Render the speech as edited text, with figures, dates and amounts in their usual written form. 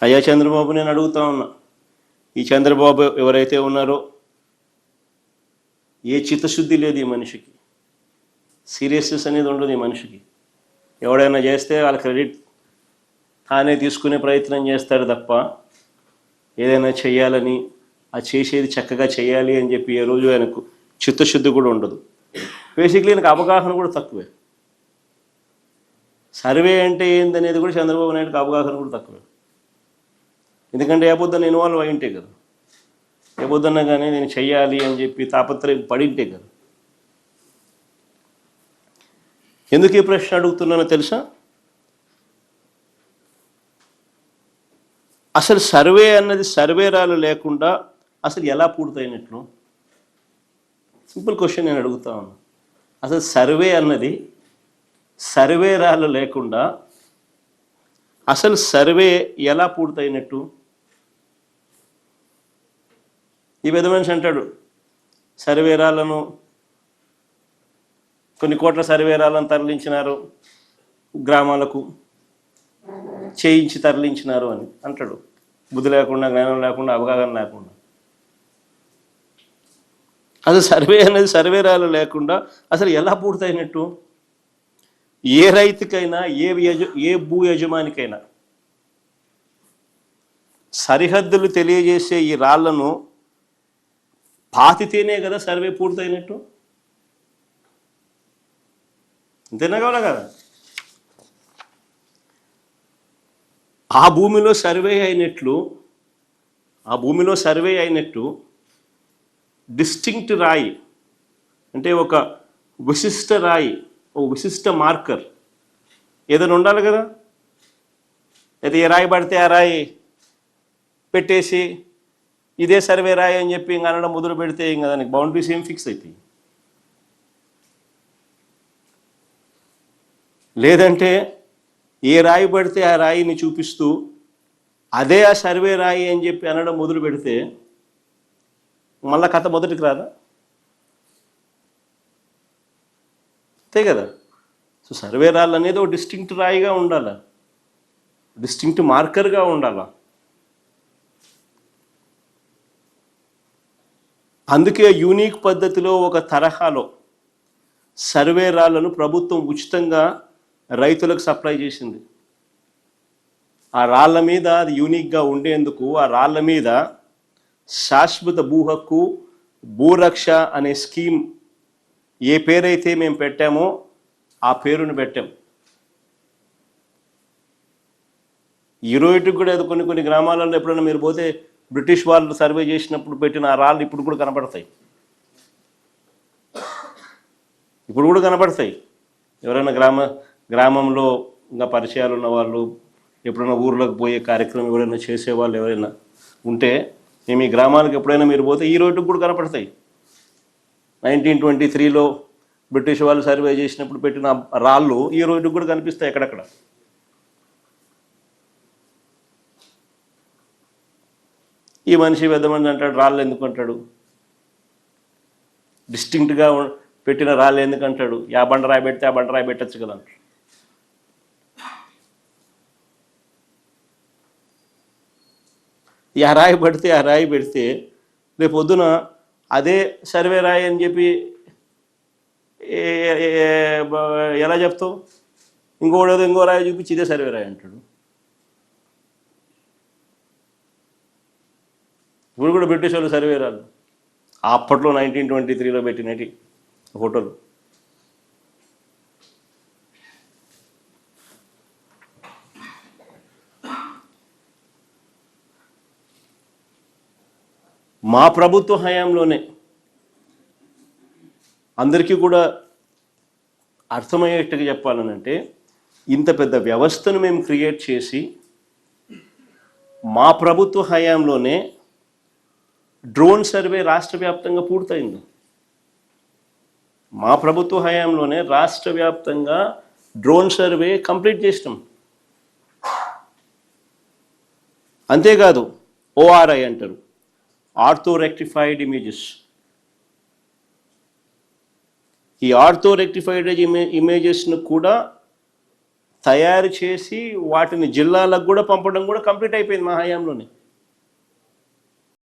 అయ్యా చంద్రబాబు, నేను అడుగుతా ఉన్నా, ఈ చంద్రబాబు ఎవరైతే ఉన్నారో ఏ చిత్తశుద్ధి లేదు ఈ మనిషికి, సీరియస్నెస్ అనేది ఉండదు ఈ మనిషికి. ఎవడైనా చేస్తే వాళ్ళ క్రెడిట్ తానే తీసుకునే ప్రయత్నం చేస్తాడు తప్ప ఏదైనా చేయాలని, ఆ చేసేది చక్కగా చేయాలి అని చెప్పి ఏ రోజు ఆయనకు చిత్తశుద్ధి కూడా ఉండదు. బేసిక్లీ ఆయనకు అవగాహన కూడా తక్కువే. సర్వే అంటే ఏందనేది కూడా చంద్రబాబు నాయుడుకి అవగాహన కూడా తక్కువే. ఎందుకంటే ఏ పొద్దున్న ఇన్వాల్వ్ అయింటే కదా, ఏ పొద్దున్న కానీ నేను చెయ్యాలి అని చెప్పి తాపత్రయం పడింటే కదా. ఎందుకు ఈ ప్రశ్న అడుగుతున్నానో తెలుసా? అసలు సర్వే అన్నది సర్వేరాలు లేకుండా అసలు ఎలా పూర్తయినట్లు? సింపుల్ క్వశ్చన్ నేను అడుగుతా ఉన్నాను. అసలు సర్వే అన్నది సర్వేరాలు లేకుండా అసలు సర్వే ఎలా పూర్తయినట్టు? ఈ పెద్ద మనిషి అంటాడు, సర్వేరాలను కొన్ని కోట్ల సర్వేరాలను తరలించినారు, గ్రామాలకు చేయించి తరలించినారు అని అంటాడు. బుద్ధి లేకుండా, జ్ఞానం లేకుండా, అవగాహన లేకుండా. అసలు సర్వే అనేది సర్వేరాలు లేకుండా అసలు ఎలా పూర్తయినట్టు? ఏ రైతుకైనా, ఏ భూ యజమానికైనా సరిహద్దులు తెలియజేసే ఈ రాళ్లను పాతితేనే కదా సర్వే పూర్తయినట్టు. అంతేనా కావాలా కదా? ఆ భూమిలో సర్వే అయినట్టు డిస్టింక్ట్ రాయి అంటే ఒక విశిష్ట రాయి, ఒక విశిష్ట మార్కర్ ఏదైనా ఉండాలి కదా. అయితే ఏ రాయి పడితే ఆ రాయి పెట్టేసి ఇదే సర్వే రాయి అని చెప్పి ఇంకా అనడం మొదలు పెడితే ఇంకా దానికి బౌండరీస్ ఏం ఫిక్స్ అవుతాయి? లేదంటే ఏ రాయి పడితే ఆ రాయిని చూపిస్తూ అదే ఆ సర్వే రాయి అని చెప్పి అనడం మొదలు పెడితే మళ్ళా కథ మొదటికి రాదా? అంతే కదా. సో సర్వే రాళ్ళు అనేది ఒక డిస్టింక్ట్ రాయిగా ఉండాలా, డిస్టింక్ట్ మార్కర్గా ఉండాలా. అందుకే యూనిక్ పద్ధతిలో ఒక తరహాలో సర్వే రాళ్లను ప్రభుత్వం ఉచితంగా రైతులకు సప్లై చేసింది. ఆ రాళ్ల మీద అది యూనిక్గా ఉండేందుకు ఆ రాళ్ల మీద శాశ్వత భూ హక్కు, భూరక్ష అనే స్కీమ్ ఏ పేరైతే మేము పెట్టామో ఆ పేరును పెట్టాం. ఈ రోజుకి కూడా కొన్ని గ్రామాలలో ఎప్పుడైనా మీరు పోతే బ్రిటిష్ వాళ్ళు సర్వే చేసినప్పుడు పెట్టిన ఆ రాళ్ళు ఇప్పుడు కూడా కనపడతాయి. ఎవరైనా గ్రామంలో ఇంకా పరిచయాలు ఉన్న వాళ్ళు, ఎప్పుడైనా ఊర్లోకి పోయే కార్యక్రమం ఎవరైనా చేసేవాళ్ళు ఎవరైనా ఉంటే, మేము ఈ గ్రామాలకు ఎప్పుడైనా మీరు పోతే ఈ రోజుకి కూడా కనపడతాయి. 1923లో బ్రిటిష్ వాళ్ళు సర్వే చేసినప్పుడు పెట్టిన రాళ్ళు ఈ రోజుకి కూడా కనిపిస్తాయి ఎక్కడెక్కడ. ఈ మనిషి పెద్ద మంది అంటాడు, రాళ్ళు ఎందుకు అంటాడు? డిస్టింక్ట్గా పెట్టిన రాళ్ళు ఎందుకు అంటాడు? యా బండరాయి పెడితే ఆ బండరాయి పెట్టచ్చు కదా అంటాడు. ఆ రాయి పడితే ఆ రాయి పెడితే రేపు పొద్దున అదే సర్వే రాయి అని చెప్పి ఎలా చెప్తావు? ఇంకో రాయి చూపించి ఇదే సర్వే రాయి అంటాడు. ఇప్పుడు కూడా బ్రిటిష్ వాళ్ళు సర్వే రాళ్ళు అప్పట్లో 1923లో పెట్టినటి ఫోటోలు. మా ప్రభుత్వ హయాంలోనే అందరికీ కూడా అర్థమయ్యేట్టుగా చెప్పాలనంటే, ఇంత పెద్ద వ్యవస్థను మేము క్రియేట్ చేసి మా ప్రభుత్వ హయాంలోనే డ్రోన్ సర్వే రాష్ట్ర వ్యాప్తంగా పూర్తయింది. మా ప్రభుత్వ హయాంలోనే రాష్ట్ర వ్యాప్తంగా డ్రోన్ సర్వే కంప్లీట్ చేసినాం. అంతేకాదు, ఓఆర్ఐ అంటారు, ఆర్థో రెక్టిఫైడ్ ఇమేజెస్. ఈ ఆర్థో రెక్టిఫైడ్ ఇమేజెస్ను కూడా తయారు చేసి వాటిని జిల్లాలకు కూడా పంపడం కూడా కంప్లీట్ అయిపోయింది మా హయాంలోనే.